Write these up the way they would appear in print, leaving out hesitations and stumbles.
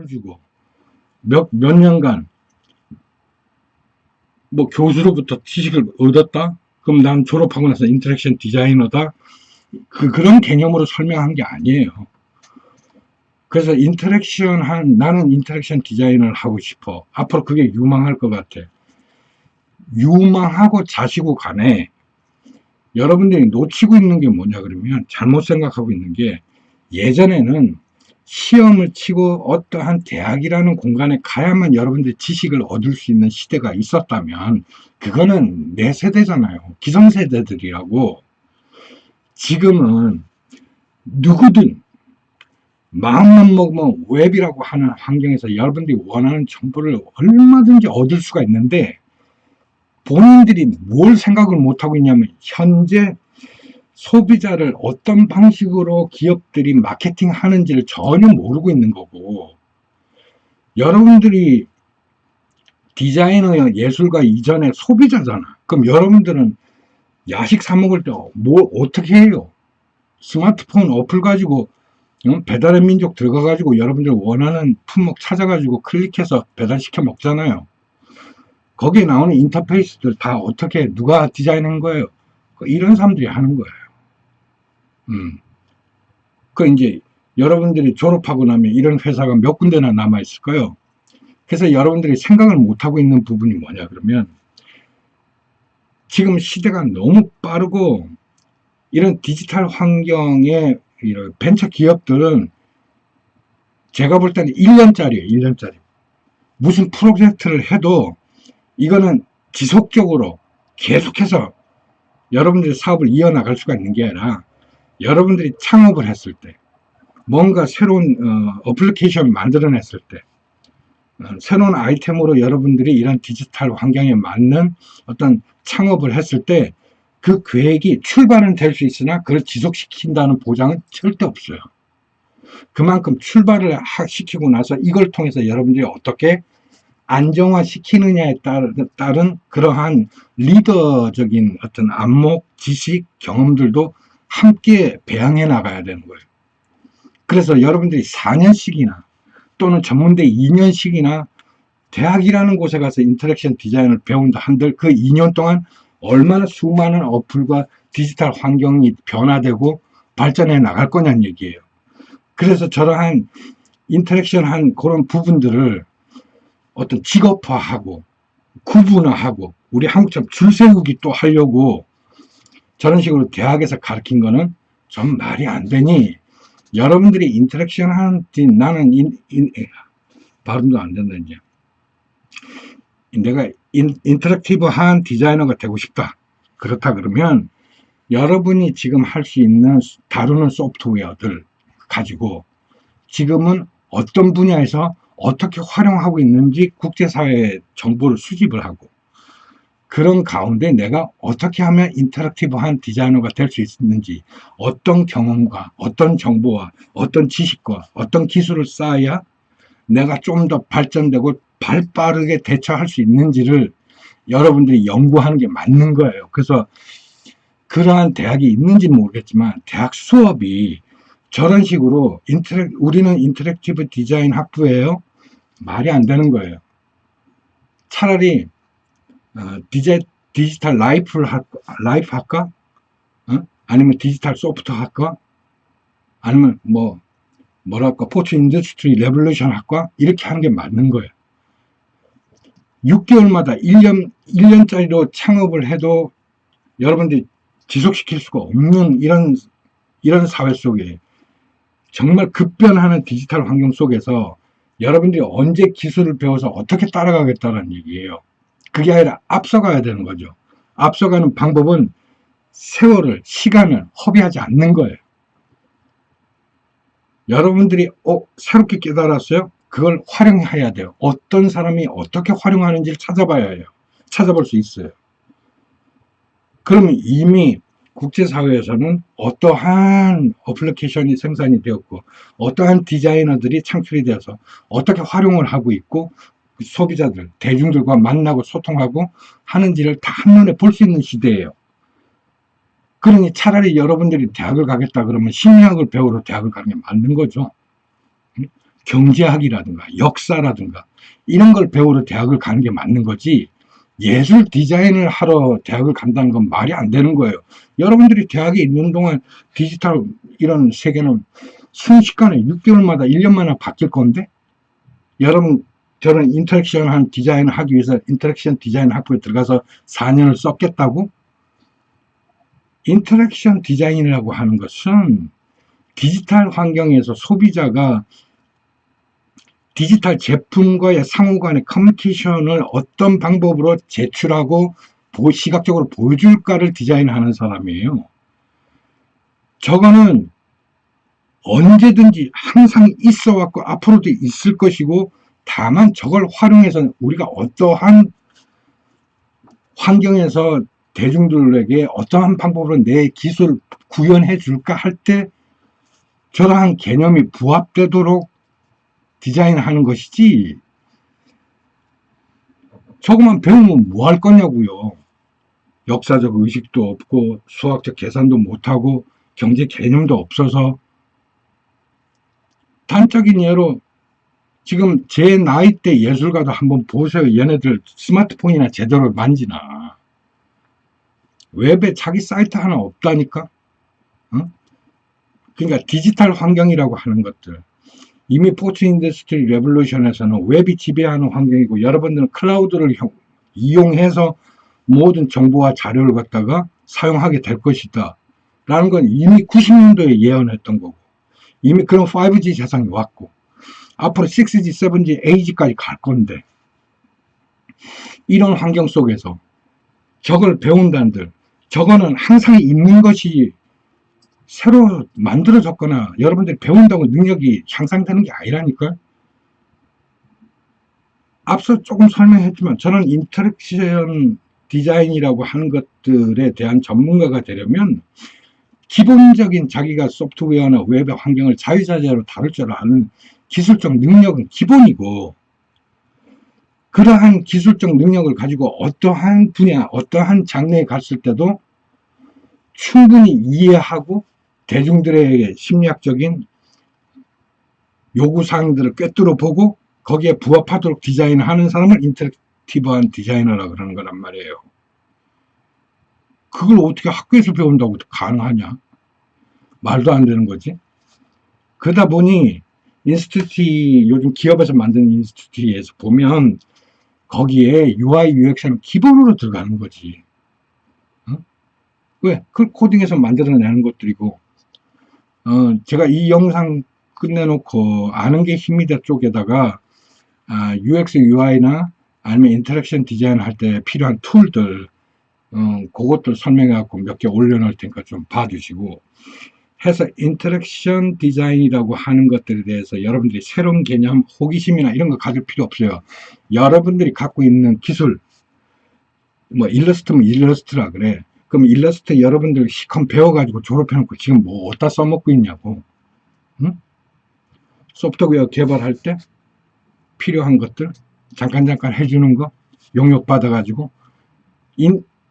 주고 몇 년간 뭐 교수로부터 지식을 얻었다? 그럼 난 졸업하고 나서 인터랙션 디자이너다? 그런 개념으로 설명한 게 아니에요. 그래서 나는 인터랙션 디자이너를 하고 싶어. 앞으로 그게 유망할 것 같아. 유망하고 자시고 간에 여러분들이 놓치고 있는 게 뭐냐 그러면 잘못 생각하고 있는 게 예전에는 시험을 치고 어떠한 대학이라는 공간에 가야만 여러분들이 지식을 얻을 수 있는 시대가 있었다면 그거는 내 세대잖아요. 기성세대들이라고. 지금은 누구든 마음만 먹으면 웹이라고 하는 환경에서 여러분들이 원하는 정보를 얼마든지 얻을 수가 있는데 본인들이 뭘 생각을 못하고 있냐면 현재 소비자를 어떤 방식으로 기업들이 마케팅 하는지를 전혀 모르고 있는 거고, 여러분들이 디자이너 예술가 이전에 소비자잖아. 그럼 여러분들은 야식 사 먹을 때 뭘 어떻게 해요? 스마트폰 어플 가지고 배달의 민족 들어가 가지고 여러분들 원하는 품목 찾아 가지고 클릭해서 배달시켜 먹잖아요. 거기에 나오는 인터페이스들 다 어떻게 누가 디자인한 거예요? 이런 사람들이 하는 거예요. 그 이제 여러분들이 졸업하고 나면 이런 회사가 몇 군데나 남아 있을까요? 그래서 여러분들이 생각을 못하고 있는 부분이 뭐냐 그러면 지금 시대가 너무 빠르고 이런 디지털 환경에 이런 벤처 기업들은 제가 볼 때는 1년짜리예요. 1년짜리. 무슨 프로젝트를 해도 이거는 지속적으로 계속해서 여러분들의 사업을 이어나갈 수가 있는 게 아니라 여러분들이 창업을 했을 때 뭔가 새로운 어플리케이션을 만들어냈을 때 새로운 아이템으로 여러분들이 이런 디지털 환경에 맞는 어떤 창업을 했을 때 그 계획이 출발은 될 수 있으나 그걸 지속시킨다는 보장은 절대 없어요. 그만큼 출발을 시키고 나서 이걸 통해서 여러분들이 어떻게 안정화시키느냐에 따른 그러한 리더적인 어떤 안목, 지식, 경험들도 함께 배양해 나가야 되는 거예요. 그래서 여러분들이 4년씩이나 또는 전문대 2년씩이나 대학이라는 곳에 가서 인터랙션 디자인을 배운다 한들 그 2년 동안 얼마나 수많은 어플과 디지털 환경이 변화되고 발전해 나갈 거냐는 얘기예요. 그래서 저러한 인터랙션한 그런 부분들을 어떤 직업화하고 구분화하고 우리 한국처럼 줄 세우기 또 하려고 저런 식으로 대학에서 가르친 거는 좀 말이 안 되니 여러분들이 인터랙션 하는 나는 발음도 안 된다 이제 내가 인터랙티브한 디자이너가 되고 싶다. 그렇다 그러면 여러분이 지금 할 수 있는 다루는 소프트웨어들 가지고 지금은 어떤 분야에서 어떻게 활용하고 있는지 국제사회의 정보를 수집을 하고 그런 가운데 내가 어떻게 하면 인터랙티브한 디자이너가 될 수 있는지 어떤 경험과 어떤 정보와 어떤 지식과 어떤 기술을 쌓아야 내가 좀 더 발전되고 발빠르게 대처할 수 있는지를 여러분들이 연구하는 게 맞는 거예요. 그래서 그러한 대학이 있는지는 모르겠지만 대학 수업이 저런 식으로 우리는 인터랙티브 디자인 학부예요. 말이 안 되는 거예요. 차라리 디지털 라이프 할까? 아니면 디지털 소프트 할까? 아니면 뭐랄까 포츠 인더스트리 레볼루션 할까? 이렇게 하는 게 맞는 거예요. 6개월마다 1년짜리로 창업을 해도 여러분들이 지속시킬 수가 없는 이런 사회 속에 정말 급변하는 디지털 환경 속에서 여러분들이 언제 기술을 배워서 어떻게 따라가겠다는 얘기예요. 그게 아니라 앞서가야 되는 거죠. 앞서가는 방법은 세월을, 시간을 허비하지 않는 거예요. 여러분들이 새롭게 깨달았어요? 그걸 활용해야 돼요. 어떤 사람이 어떻게 활용하는지를 찾아봐야 해요. 찾아볼 수 있어요. 그러면 이미 국제사회에서는 어떠한 어플리케이션이 생산이 되었고 어떠한 디자이너들이 창출이 되어서 어떻게 활용을 하고 있고 소비자들, 대중들과 만나고 소통하고 하는지를 다 한눈에 볼 수 있는 시대예요. 그러니 차라리 여러분들이 대학을 가겠다 그러면 심리학을 배우러 대학을 가는 게 맞는 거죠. 경제학이라든가 역사라든가 이런 걸 배우러 대학을 가는 게 맞는 거지, 예술 디자인을 하러 대학을 간다는 건 말이 안 되는 거예요. 여러분들이 대학에 있는 동안 디지털 이런 세계는 순식간에 6개월마다 1년마다 바뀔 건데, 여러분 저는 인터랙션 디자인을 하기 위해서 인터랙션 디자인 학부에 들어가서 4년을 썼겠다고? 인터랙션 디자인이라고 하는 것은 디지털 환경에서 소비자가 디지털 제품과의 상호간의 커뮤니케이션을 어떤 방법으로 제출하고 시각적으로 보여줄까를 디자인하는 사람이에요. 저거는 언제든지 항상 있어 왔고 앞으로도 있을 것이고, 다만 저걸 활용해서 우리가 어떠한 환경에서 대중들에게 어떠한 방법으로 내 기술 구현해 줄까 할 때 저러한 개념이 부합되도록 디자인하는 것이지, 저것만 배우면 뭐 할 거냐고요. 역사적 의식도 없고 수학적 계산도 못하고 경제 개념도 없어서. 단적인 예로 지금 제 나이 때 예술가도 한번 보세요. 얘네들 스마트폰이나 제대로 만지나. 웹에 자기 사이트 하나 없다니까. 어? 그러니까 디지털 환경이라고 하는 것들, 이미 포스트 인더스트리 레볼루션에서는 웹이 지배하는 환경이고, 여러분들은 클라우드를 이용해서 모든 정보와 자료를 갖다가 사용하게 될 것이다 라는 건 이미 90년도에 예언했던 거고, 이미 그런 5G 세상이 왔고, 앞으로 6G, 7G, 8G까지 갈 건데, 이런 환경 속에서 저걸 배운다는들, 저거는 항상 있는 것이 새로 만들어졌거나 여러분들이 배운다고 능력이 향상되는 게 아니라니까요. 앞서 조금 설명했지만 저는 인터랙션 디자인이라고 하는 것들에 대한 전문가가 되려면 기본적인 자기가 소프트웨어나 웹의 환경을 자유자재로 다룰 줄 아는 기술적 능력은 기본이고, 그러한 기술적 능력을 가지고 어떠한 분야, 어떠한 장르에 갔을 때도 충분히 이해하고 대중들의 심리학적인 요구사항들을 꿰뚫어 보고 거기에 부합하도록 디자인하는 사람을 인터랙티브한 디자이너라고 그러는 거란 말이에요. 그걸 어떻게 학교에서 배운다고 가능하냐? 말도 안 되는 거지. 그러다 보니 인스튜트, 요즘 기업에서 만든 인스튜트에서 보면 거기에 UI, UX는 기본으로 들어가는 거지. 어? 왜? 그 코딩에서 만들어내는 것들이고, 제가 이 영상 끝내놓고 아는 게 힘이다 쪽에다가 UX, UI나 아니면 인터랙션 디자인 할 때 필요한 툴들, 그것들 설명해 갖고 몇 개 올려놓을 테니까 좀 봐주시고, 해서 인터랙션 디자인이라고 하는 것들에 대해서 여러분들이 새로운 개념, 호기심이나 이런 거 가질 필요 없어요. 여러분들이 갖고 있는 기술, 뭐 일러스트면 일러스트라 그래. 그럼 일러스트 여러분들 시컴 배워가지고 졸업해놓고 지금 뭐 어디다 써먹고 있냐고. 응? 소프트웨어 개발할 때 필요한 것들 잠깐 해주는 거 용역 받아가지고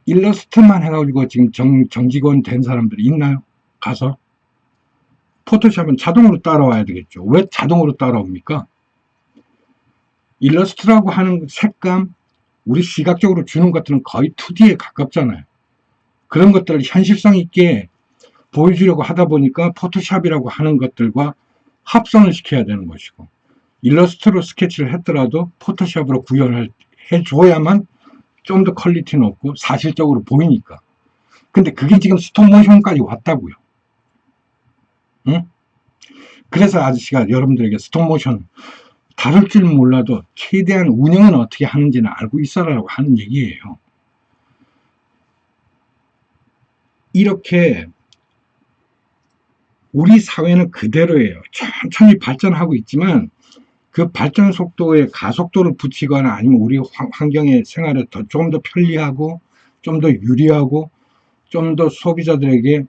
일러스트만 해가지고 지금 정직원 된 사람들이 있나요? 가서 포토샵은 자동으로 따라와야 되겠죠. 왜 자동으로 따라옵니까? 일러스트라고 하는 색감, 우리 시각적으로 주는 것들은 거의 2D에 가깝잖아요. 그런 것들을 현실성 있게 보여주려고 하다 보니까 포토샵이라고 하는 것들과 합성을 시켜야 되는 것이고, 일러스트로 스케치를 했더라도 포토샵으로 구현을 해줘야만 좀 더 퀄리티 높고 사실적으로 보이니까. 근데 그게 지금 스톱모션까지 왔다고요. 응? 그래서 아저씨가 여러분들에게 스톱모션 다룰 줄 몰라도 최대한 운영은 어떻게 하는지는 알고 있어라라고 하는 얘기예요. 이렇게 우리 사회는 그대로예요. 천천히 발전하고 있지만 그 발전 속도에 가속도를 붙이거나 아니면 우리 환경의 생활에 좀 더 편리하고 좀 더 유리하고 좀 더 소비자들에게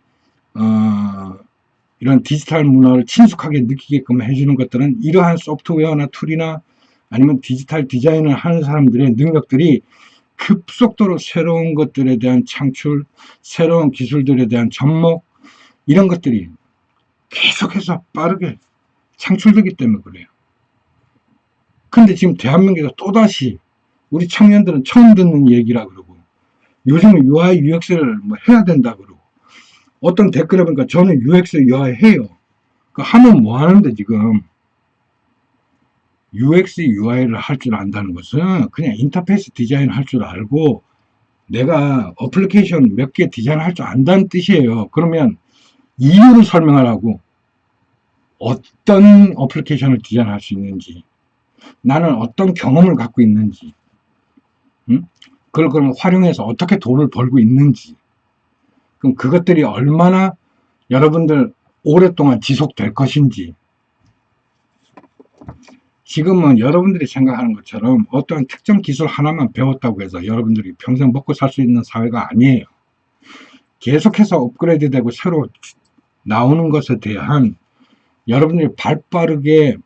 이런 디지털 문화를 친숙하게 느끼게끔 해주는 것들은 이러한 소프트웨어나 툴이나 아니면 디지털 디자인을 하는 사람들의 능력들이 급속도로 새로운 것들에 대한 창출, 새로운 기술들에 대한 접목, 이런 것들이 계속해서 빠르게 창출되기 때문에 그래요. 근데 지금 대한민국에서 또다시 우리 청년들은 처음 듣는 얘기라 그러고, 요즘은 UI, UX를 뭐 해야 된다 그러고, 어떤 댓글에 보니까 저는 UX, UI 해요. 그 하면 뭐 하는데 지금 UX, UI를 할 줄 안다는 것은 그냥 인터페이스 디자인 할 줄 알고 내가 어플리케이션 몇 개 디자인 할 줄 안다는 뜻이에요. 그러면 이유를 설명하라고, 어떤 어플리케이션을 디자인할 수 있는지, 나는 어떤 경험을 갖고 있는지, 응? 그걸 그럼 활용해서 어떻게 돈을 벌고 있는지, 그럼 그것들이 얼마나 여러분들 오랫동안 지속될 것인지. 지금은 여러분들이 생각하는 것처럼 어떠한 특정 기술 하나만 배웠다고 해서 여러분들이 평생 먹고 살 수 있는 사회가 아니에요. 계속해서 업그레이드 되고 새로 나오는 것에 대한 여러분들이 발빠르게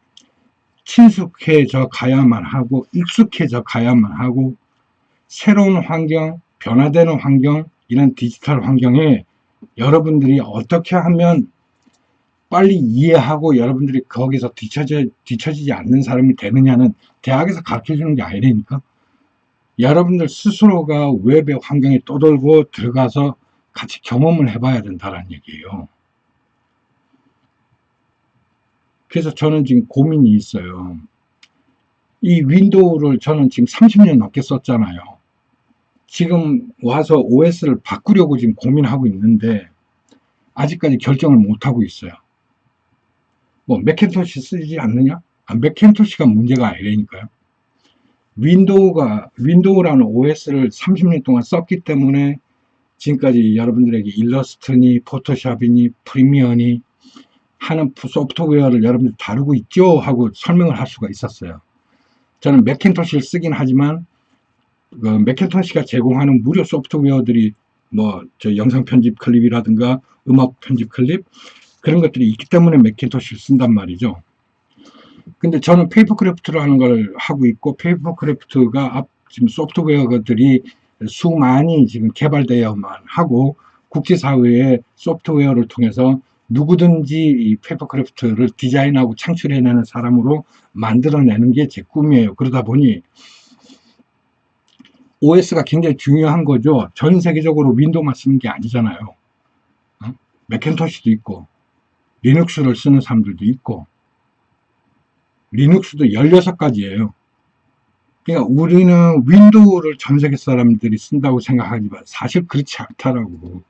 친숙해져 가야만 하고 익숙해져 가야만 하고, 새로운 환경, 변화되는 환경, 이런 디지털 환경에 여러분들이 어떻게 하면 빨리 이해하고 여러분들이 거기서 뒤처지지 않는 사람이 되느냐는 대학에서 가르쳐주는 게 아니라니까. 여러분들 스스로가 웹의 환경에 떠돌고 들어가서 같이 경험을 해봐야 된다는 얘기예요. 그래서 저는 지금 고민이 있어요. 이 윈도우를 저는 지금 30년 넘게 썼잖아요. 지금 와서 OS를 바꾸려고 지금 고민하고 있는데 아직까지 결정을 못하고 있어요. 뭐 맥킨토시 쓰지 않느냐? 맥킨토시가 문제가 아니라니까요. 윈도우라는 OS를 30년 동안 썼기 때문에 지금까지 여러분들에게 일러스트니 포토샵이니 프리미어니 하는 소프트웨어를 여러분들 다루고 있죠 하고 설명을 할 수가 있었어요. 저는 맥킨토시를 쓰긴 하지만 그 맥킨토시가 제공하는 무료 소프트웨어들이 뭐 저 영상 편집 클립이라든가 음악 편집 클립 그런 것들이 있기 때문에 맥킨토시를 쓴단 말이죠. 근데 저는 페이퍼크래프트라는 걸 하고 있고, 페이퍼크래프트가 지금 소프트웨어들이 수많이 지금 개발되어만 하고, 국제사회의 소프트웨어를 통해서 누구든지 이 페이퍼크래프트를 디자인하고 창출해내는 사람으로 만들어내는 게 제 꿈이에요. 그러다 보니 OS가 굉장히 중요한 거죠. 전 세계적으로 윈도우만 쓰는 게 아니잖아요. 맥킨토시도 있고, 리눅스를 쓰는 사람들도 있고, 리눅스도 16가지예요. 그러니까 우리는 윈도우를 전 세계 사람들이 쓴다고 생각하지만 사실 그렇지 않다라고.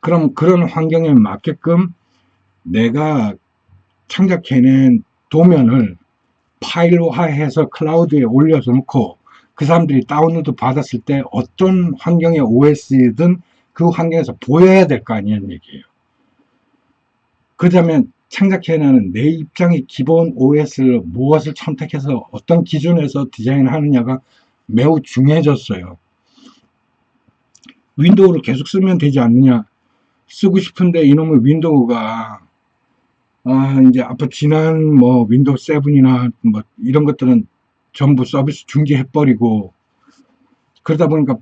그럼 그런 환경에 맞게끔 내가 창작해낸 도면을 파일화해서 클라우드에 올려서 놓고 그 사람들이 다운로드 받았을 때 어떤 환경의 OS든 그 환경에서 보여야 될 거 아니냐는 얘기예요. 그러자면 창작해내는 내 입장의 기본 OS를 무엇을 선택해서 어떤 기준에서 디자인하느냐가 매우 중요해졌어요. 윈도우를 계속 쓰면 되지 않느냐. 쓰고 싶은데 이놈의 윈도우가 이제 앞으로 지난 뭐 윈도우 7이나 뭐 이런 것들은 전부 서비스 중지해버리고, 그러다 보니까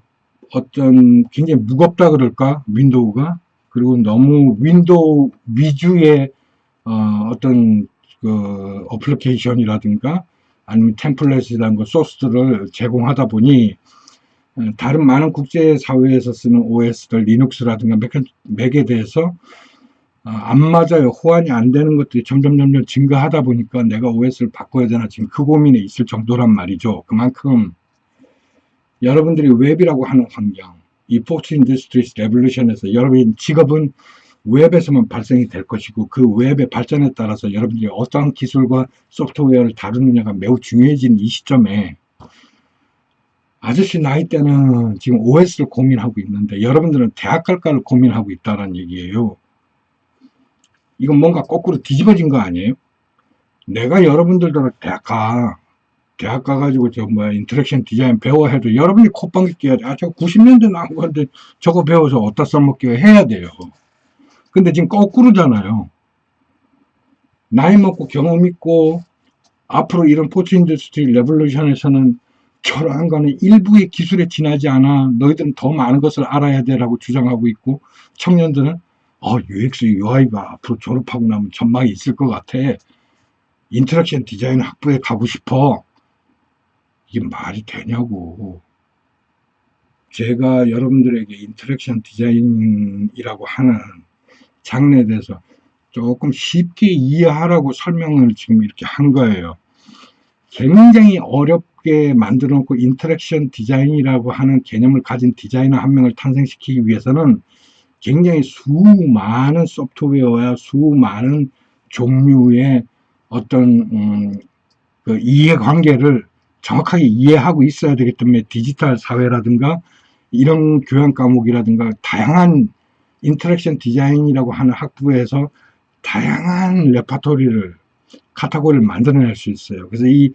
어떤 굉장히 무겁다 그럴까 윈도우가. 그리고 너무 윈도우 위주의 어떤 그 어플리케이션이라든가 아니면 템플릿이라는 거 소스들을 제공하다 보니 다른 많은 국제사회에서 쓰는 OS들 리눅스라든가 맥에 대해서 안 맞아요. 호환이 안 되는 것들이 점점 증가하다 보니까 내가 OS를 바꿔야 되나 지금 그 고민에 있을 정도란 말이죠. 그만큼 여러분들이 웹이라고 하는 환경, 이 포스트 인더스트리스 레볼루션에서 여러분 직업은 웹에서만 발생이 될 것이고, 그 웹의 발전에 따라서 여러분들이 어떠한 기술과 소프트웨어를 다루느냐가 매우 중요해진 이 시점에 아저씨 나이 때는 지금 OS를 고민하고 있는데 여러분들은 대학 갈까를 고민하고 있다는 얘기예요. 이건 뭔가 거꾸로 뒤집어진 거 아니에요? 내가 여러분들도 대학 가가지고 인터랙션 디자인 배워 해도 여러분이 콧방귀 껴야지. 저거 90년대 나온 건데 저거 배워서 어디다 써먹게 해야 돼요. 근데 지금 거꾸로잖아요. 나이 먹고 경험 있고 앞으로 이런 포트 인더스트리 레볼루션에서는 저러한 거는 일부의 기술에 지나지 않아. 너희들은 더 많은 것을 알아야 돼라고 주장하고 있고, 청년들은 UX, UI가 앞으로 졸업하고 나면 전망이 있을 것 같아. 인터랙션 디자인 학부에 가고 싶어. 이게 말이 되냐고. 제가 여러분들에게 인터랙션 디자인이라고 하는 장르에 대해서 조금 쉽게 이해하라고 설명을 지금 이렇게 한 거예요. 굉장히 어렵게 만들어 놓고 인터랙션 디자인이라고 하는 개념을 가진 디자이너 한 명을 탄생시키기 위해서는 굉장히 수많은 소프트웨어와 수많은 종류의 어떤 그 이해관계를 정확하게 이해하고 있어야 되기 때문에 디지털 사회라든가 이런 교양 과목이라든가 다양한 인터랙션 디자인이라고 하는 학부에서 다양한 레파토리를 카테고리를 만들어낼 수 있어요. 그래서 이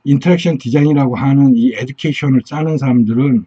인터랙션 디자인이라고 하는 이 에듀케이션을 짜는 사람들은